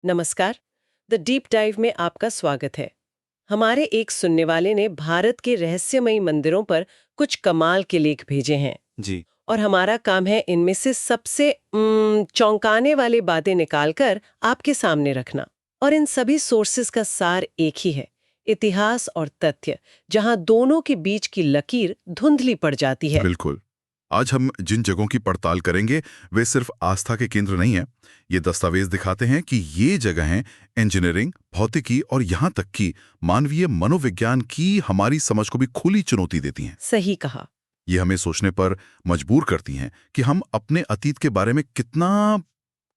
नमस्कार। The deep dive में आपका स्वागत है। हमारे एक सुनने वाले ने भारत के रहस्यमयी मंदिरों पर कुछ कमाल के लेख भेजे हैं जी। और हमारा काम है इनमें से सबसे चौंकाने वाली बातें निकालकर आपके सामने रखना। और इन सभी सोर्सेस का सार एक ही है, इतिहास और तथ्य, जहां दोनों के बीच की लकीर धुंधली पड़ जाती है। बिल्कुल। आज हम जिन जगहों की पड़ताल करेंगे वे सिर्फ आस्था के केंद्र नहीं हैं। ये दस्तावेज दिखाते हैं कि ये जगहें इंजीनियरिंग, भौतिकी और यहाँ तक कि मानवीय मनोविज्ञान की हमारी समझ को भी खुली चुनौती देती हैं। सही कहा। ये हमें सोचने पर मजबूर करती हैं कि हम अपने अतीत के बारे में कितना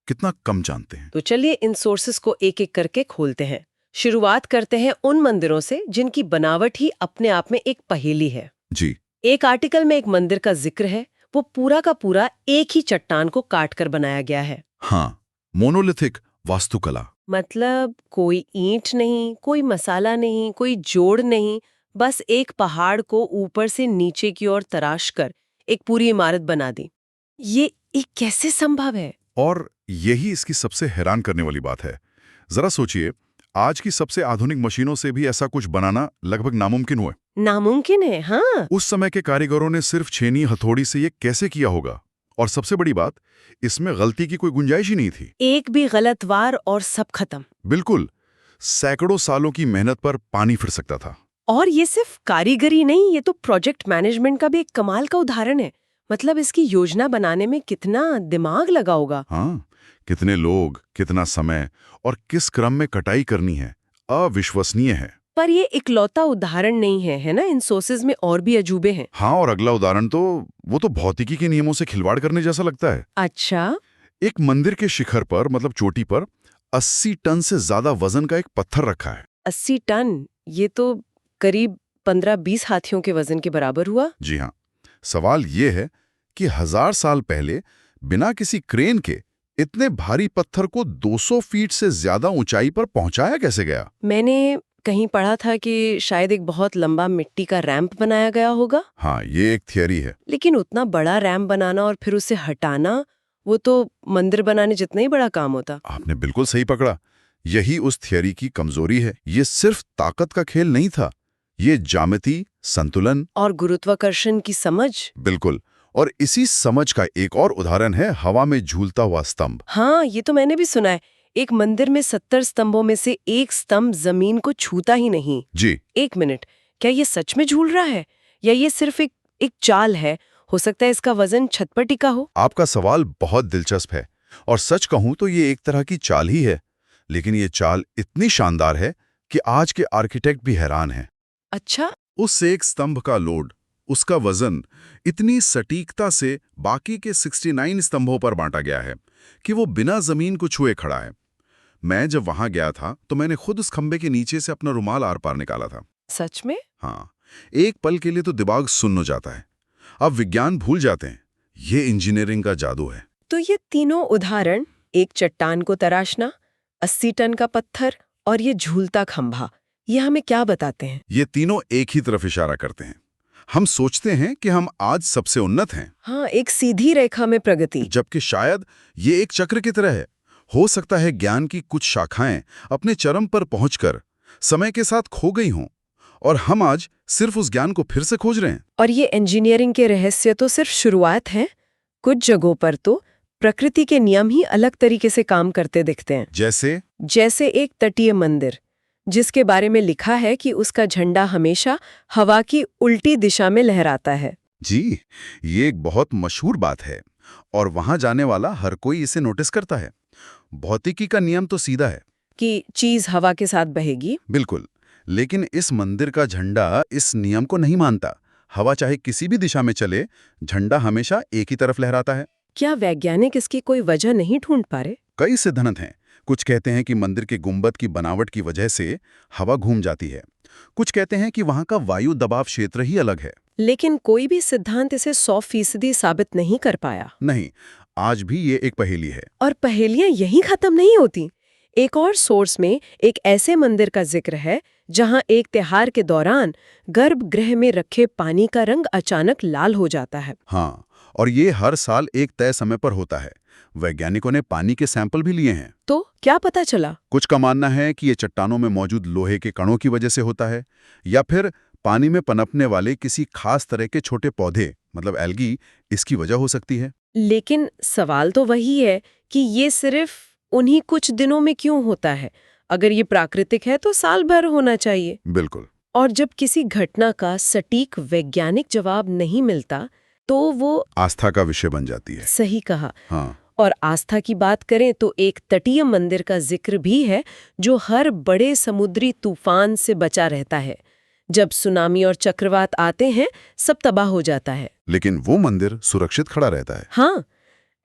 कितना कम जानते हैं। तो चलिए इन सोर्सेस को एक एक करके खोलते हैं। शुरुआत करते हैं उन मंदिरों से जिनकी बनावट ही अपने आप में एक पहेली है। जी। एक आर्टिकल में एक मंदिर का जिक्र है, वो पूरा का पूरा एक ही चट्टान को काटकर बनाया गया है। हाँ, मोनोलिथिक वास्तुकला। मतलब कोई ईंट नहीं, कोई मसाला नहीं, कोई जोड़ नहीं, बस एक पहाड़ को ऊपर से नीचे की ओर तराश कर एक पूरी इमारत बना दी। ये कैसे संभव है? और यही इसकी सबसे हैरान करने वाली बात है। जरा सोचिए, आज की सबसे आधुनिक मशीनों से भी ऐसा कुछ बनाना लगभग नामुमकिन हुआ। नामुमकिन है, हाँ। उस समय के कारीगरों ने सिर्फ छेनी हथौड़ी से ये कैसे किया होगा? और सबसे बड़ी बात, इसमें गलती की कोई गुंजाइश ही नहीं थी। एक भी गलत वार और सब खत्म। बिल्कुल। सैकड़ों सालों की मेहनत पर पानी फिर सकता था। और ये सिर्फ कारीगरी नहीं, ये तो प्रोजेक्ट मैनेजमेंट का भी एक कमाल का उदाहरण है। मतलब इसकी योजना बनाने में कितना दिमाग लगा होगा। हाँ, कितने लोग, कितना समय और किस क्रम में कटाई करनी है, अविश्वसनीय है। पर ये इकलौता उदाहरण नहीं है, है ना? इन सोर्सेज में और भी अजूबे हैं। हाँ, और अगला उदाहरण तो वो तो भौतिकी के नियमों से खिलवाड़ करने जैसा लगता है। अच्छा। एक मंदिर के शिखर पर, मतलब चोटी पर 80 टन से ज्यादा वजन का एक पत्थर रखा है। 80 टन? ये तो करीब 15-20 हाथियों के वजन के बराबर हुआ। जी हाँ। सवाल ये है कि 1000 साल पहले बिना किसी क्रेन के इतने भारी पत्थर को 200 फीट से ज्यादा ऊंचाई पर पहुंचाया कैसे गया? मैंने कहीं पढ़ा था कि शायद एक बहुत लंबा मिट्टी का रैंप बनाया गया होगा। हाँ, ये एक थियरी है। लेकिन उतना बड़ा रैंप बनाना और फिर उसे हटाना, वो तो मंदिर बनाने जितना ही बड़ा काम होता। आपने बिल्कुल सही पकड़ा। यही उस थियरी की कमजोरी है। ये सिर्फ ताकत का खेल नहीं था, ये ज्यामिति, संतुलन और गुरुत्वाकर्षण की समझ। बिल्कुल। और इसी समझ का एक और उदाहरण है हवा में झूलता हुआ स्तंभ। हाँ, ये तो मैंने भी सुना है। एक मंदिर में 70 स्तंभों में से एक स्तंभ जमीन को छूता ही नहीं। जी। एक मिनट, क्या ये सच में झूल रहा है या ये सिर्फ एक चाल है? हो सकता है इसका वजन छत पर टिका हो। आपका सवाल बहुत दिलचस्प है और सच कहूं तो ये एक तरह की चाल ही है। लेकिन ये चाल इतनी शानदार है कि आज के आर्किटेक्ट भी हैरान हैं। अच्छा। उस एक स्तंभ का लोड, उसका वजन इतनी सटीकता से बाकी के 69 स्तंभों पर बांटा गया है कि वो बिना जमीन को छुए खड़ा है। मैं जब वहां गया था तो मैंने खुद उस खंबे के नीचे से अपना रुमाल आर पार निकाला था। सच में? हाँ, एक पल के लिए तो दिमाग सुन्न हो जाता है। अब विज्ञान भूल जाते हैं, ये इंजीनियरिंग का जादू है। तो ये तीनों उदाहरण, एक चट्टान को तराशना, 80 टन का पत्थर और ये झूलता खंभा, ये हमें क्या बताते हैं? ये तीनों एक ही तरफ इशारा करते हैं। हम सोचते हैं कि हम आज सबसे उन्नत हैं। हाँ, एक सीधी रेखा में प्रगति। जबकि शायद ये एक चक्र की तरह है। हो सकता है ज्ञान की कुछ शाखाएं अपने चरम पर पहुंचकर समय के साथ खो गई हों और हम आज सिर्फ उस ज्ञान को फिर से खोज रहे हैं। और ये इंजीनियरिंग के रहस्य तो सिर्फ शुरुआत है। कुछ जगहों पर तो प्रकृति के नियम ही अलग तरीके से काम करते दिखते हैं। जैसे एक तटीय मंदिर, जिसके बारे में लिखा है कि उसका झंडा हमेशा हवा की उल्टी दिशा में लहराता है। जी, ये एक बहुत मशहूर बात है और वहां जाने वाला हर कोई इसे नोटिस करता है। भौतिकी का नियम तो सीधा है कि चीज हवा के साथ बहेगी। बिल्कुल। लेकिन इस मंदिर का झंडा इस नियम को नहीं मानता। हवा चाहे किसी भी दिशा में चले, झंडा हमेशा एक ही तरफ लहराता है। क्या वैज्ञानिक इसकी कोई वजह नहीं ढूंढ पा रहे? कई सिद्धांत हैं। कुछ कहते हैं कि मंदिर के गुंबद की बनावट की वजह से हवा घूम जाती है। कुछ कहते हैं कि वहां का वायु दबाव क्षेत्र ही अलग है। लेकिन कोई भी सिद्धांत इसे 100% साबित नहीं कर पाया। नहीं, आज भी ये एक पहेली है। और पहेलियां यहीं खत्म नहीं होती। एक और सोर्स में एक ऐसे मंदिर का जिक्र है जहां एक त्योहार के दौरान गर्भगृह में रखे पानी का रंग अचानक लाल हो जाता है। हाँ, और ये हर साल एक तय समय पर होता है। वैज्ञानिकों ने पानी के सैंपल भी लिए हैं। तो क्या पता चला? कुछ का मानना है कि ये चट्टानों में मौजूद लोहे के कणों की वजह से होता है, या फिर पानी में पनपने वाले किसी खास तरह के छोटे पौधे मतलब एल्गी इसकी वजह हो सकती है। लेकिन सवाल तो वही है कि ये सिर्फ उन्हीं कुछ दिनों में क्यों होता है? अगर ये प्राकृतिक है तो साल भर होना चाहिए। बिल्कुल। और जब किसी घटना का सटीक वैज्ञानिक जवाब नहीं मिलता तो वो आस्था का विषय बन जाती है। सही कहा। हाँ। और आस्था की बात करें तो एक तटीय मंदिर का जिक्र भी है जो हर बड़े समुद्री तूफान से बचा रहता है। जब सुनामी और चक्रवात आते हैं सब तबाह हो जाता है, लेकिन वो मंदिर सुरक्षित खड़ा रहता है। हाँ,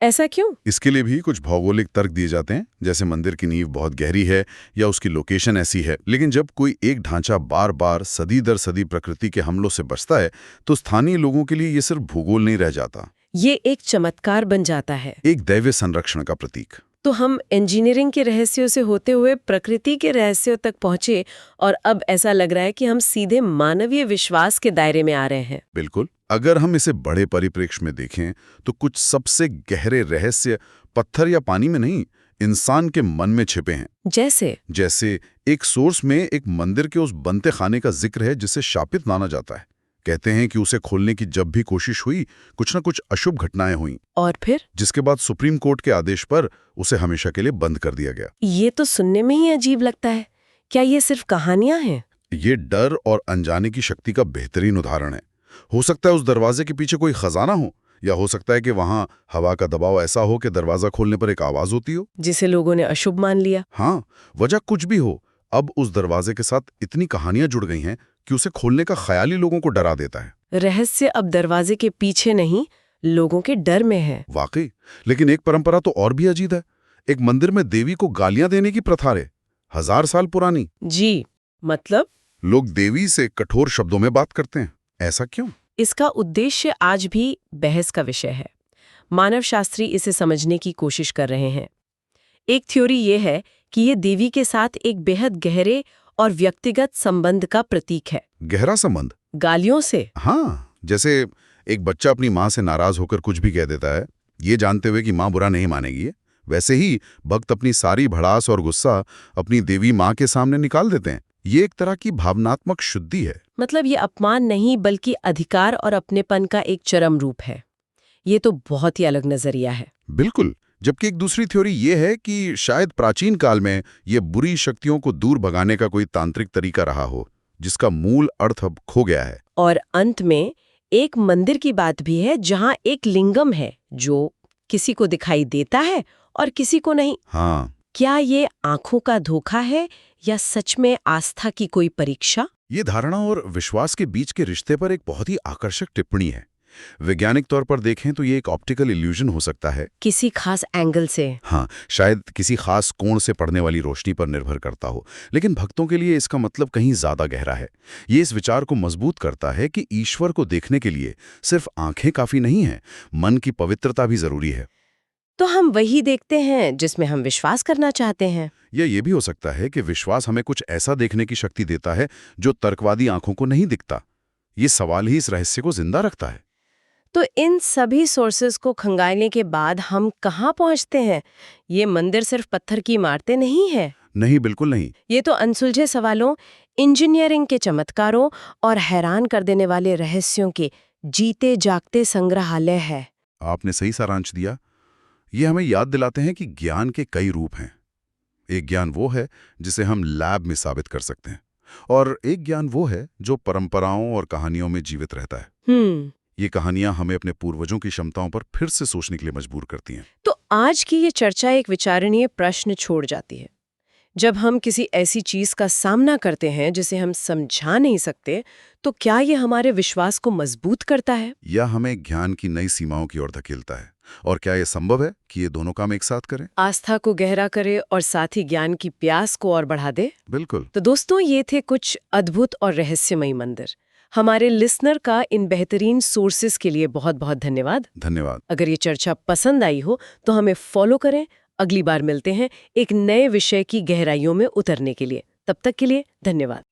ऐसा क्यों? इसके लिए भी कुछ भौगोलिक तर्क दिए जाते हैं, जैसे मंदिर की नींव बहुत गहरी है या उसकी लोकेशन ऐसी है। लेकिन जब कोई एक ढांचा बार बार सदी दर सदी प्रकृति के हमलों से बचता है तो स्थानीय लोगों के लिए ये सिर्फ भूगोल नहीं रह जाता, ये एक चमत्कार बन जाता है, एक दैवीय संरक्षण का प्रतीक। तो हम इंजीनियरिंग के रहस्यों से होते हुए प्रकृति के रहस्यों तक पहुंचे और अब ऐसा लग रहा है कि हम सीधे मानवीय विश्वास के दायरे में आ रहे हैं। बिल्कुल। अगर हम इसे बड़े परिप्रेक्ष्य में देखें तो कुछ सबसे गहरे रहस्य पत्थर या पानी में नहीं, इंसान के मन में छिपे हैं। जैसे एक सोर्स में एक मंदिर के उस बनते खाने का जिक्र है जिसे शापित माना जाता है। कहते हैं कि उसे खोलने की जब भी कोशिश हुई कुछ न कुछ अशुभ घटनाएं हुई, और फिर जिसके बाद सुप्रीम कोर्ट के आदेश पर उसे हमेशा के लिए बंद कर दिया गया। ये तो सुनने में ही अजीब लगता है। क्या ये सिर्फ कहानियां हैं? ये डर और अनजाने की शक्ति का बेहतरीन उदाहरण है। हो सकता है उस दरवाजे के पीछे कोई खजाना हो, या हो सकता है कि वहां हवा का दबाव ऐसा हो कि दरवाजा खोलने पर एक आवाज होती हो जिसे लोगों ने अशुभ मान लिया। हाँ, वजह कुछ भी हो, अब उस दरवाजे के साथ इतनी कहानियां जुड़ गई हैं कि उसे खोलने का ख्याल ही लोगों को डरा देता है। रहस्य अब दरवाजे के पीछे नहीं, लोगों के डर में है। वाकई। लेकिन एक परंपरा तो और भी अजीब है। एक मंदिर में देवी को गालियां देने की प्रथा है, 1000 साल पुरानी। जी, मतलब लोग देवी से कठोर शब्दों में बात करते हैं, ऐसा क्यों? इसका उद्देश्य आज भी बहस का विषय है। मानवशास्त्री इसे समझने की कोशिश कर रहे हैं। एक थ्योरी ये है कि ये देवी के साथ एक बेहद गहरे और व्यक्तिगत संबंध का प्रतीक है। गहरा संबंध? गालियों से? हाँ, जैसे एक बच्चा अपनी माँ से नाराज होकर कुछ भी कह देता है, ये जानते हुए कि माँ बुरा नहीं मानेगी। वैसे ही भक्त अपनी सारी भड़ास और गुस्सा अपनी देवी माँ के सामने निकाल देते हैं। ये एक तरह की भावनात्मक शुद्धि है। मतलब ये अपमान नहीं बल्कि अधिकार और अपनेपन का एक चरम रूप है। ये तो बहुत ही अलग नजरिया है। बिल्कुल। जबकि एक दूसरी थ्योरी ये है कि शायद प्राचीन काल में ये बुरी शक्तियों को दूर भगाने का कोई तांत्रिक तरीका रहा हो, जिसका मूल अर्थ अब खो गया है। और अंत में एक मंदिर की बात भी है जहाँ एक लिंगम है जो किसी को दिखाई देता है और किसी को नहीं। हाँ। क्या ये आंखों का धोखा है या सच में आस्था की कोई परीक्षा? ये धारणा और विश्वास के बीच के रिश्ते पर एक बहुत ही आकर्षक टिप्पणी है। वैज्ञानिक तौर पर देखें तो ये एक ऑप्टिकल इल्यूजन हो सकता है, किसी खास एंगल से। हाँ, शायद किसी खास कोण से पड़ने वाली रोशनी पर निर्भर करता हो। लेकिन भक्तों के लिए इसका मतलब कहीं ज्यादा गहरा है। ये इस विचार को मजबूत करता है कि ईश्वर को देखने के लिए सिर्फ आंखें काफी नहीं हैं, मन की पवित्रता भी जरूरी है। तो हम वही देखते हैं जिसमें हम विश्वास करना चाहते हैं। या ये भी हो सकता है कि विश्वास हमें कुछ ऐसा देखने की शक्ति देता है जो तर्कवादी आंखों को नहीं दिखता। ये सवाल ही इस रहस्य को जिंदा रखता है। तो इन सभी सोर्सेस को खंगालने के बाद हम कहाँ पहुँचते हैं? ये मंदिर सिर्फ पत्थर की इमारतें नहीं है। नहीं, बिल्कुल नहीं। ये तो अनसुलझे सवालों, इंजीनियरिंग के चमत्कारों और हैरान कर देने वाले रहस्यों के जीते जागते संग्रहालय है। आपने सही सारांश दिया। ये हमें याद दिलाते हैं कि ज्ञान के कई रूप हैं। एक ज्ञान वो है जिसे हम लैब में साबित कर सकते हैं, और एक ज्ञान वो है जो परंपराओं और कहानियों में जीवित रहता है। ये कहानियां हमें अपने पूर्वजों की क्षमताओं पर फिर से सोचने के लिए मजबूर करती हैं। तो आज की ये चर्चा एक विचारणीय प्रश्न छोड़ जाती है। जब हम किसी ऐसी चीज का सामना करते हैं जिसे हम समझा नहीं सकते, तो क्या ये हमारे विश्वास को मजबूत करता है या हमें ज्ञान की नई सीमाओं की ओर धकेलता है? और क्या ये संभव है कि ये दोनों काम एक साथ करें? आस्था को गहरा करे और साथ ही ज्ञान की प्यास को और बढ़ा दे। बिल्कुल। तो दोस्तों, ये थे कुछ अद्भुत और रहस्यमयी मंदिर। हमारे लिसनर का इन बेहतरीन सोर्सेस के लिए बहुत बहुत धन्यवाद। धन्यवाद। अगर ये चर्चा पसंद आई हो तो हमें फॉलो करें। अगली बार मिलते हैं एक नए विषय की गहराइयों में उतरने के लिए। तब तक के लिए धन्यवाद।